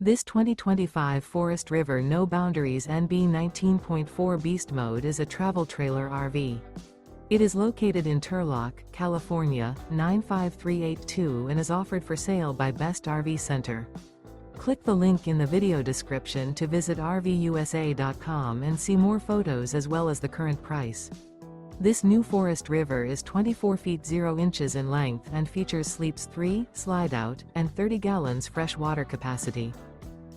This 2025 Forest River No Boundaries NB 19.4 Beast Mode is a travel trailer RV. It is located in Turlock, California, 95382 and is offered for sale by Best RV Center. Click the link in the video description to visit RVUSA.com and see more photos as well as the current price. This new Forest River is 24 feet 0 inches in length and features sleeps 3, slide-out, and 30 gallons fresh water capacity.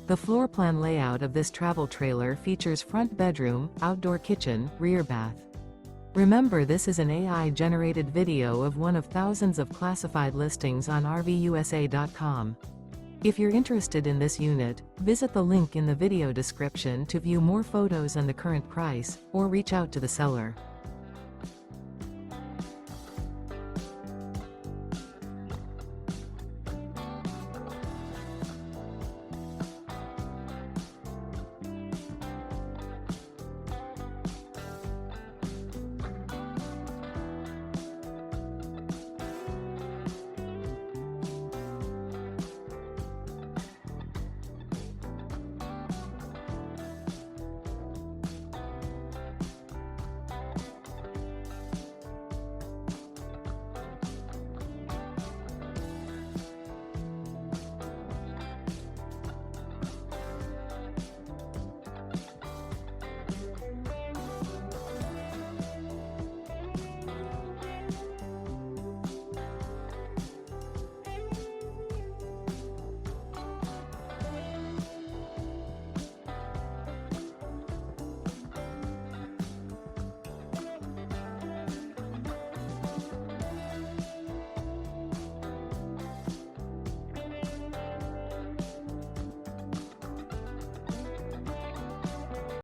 The floor plan layout of this travel trailer features front bedroom, outdoor kitchen, rear bath. Remember, this is an AI-generated video of one of thousands of classified listings on RVUSA.com. If you're interested in this unit, visit the link in the video description to view more photos and the current price, or reach out to the seller.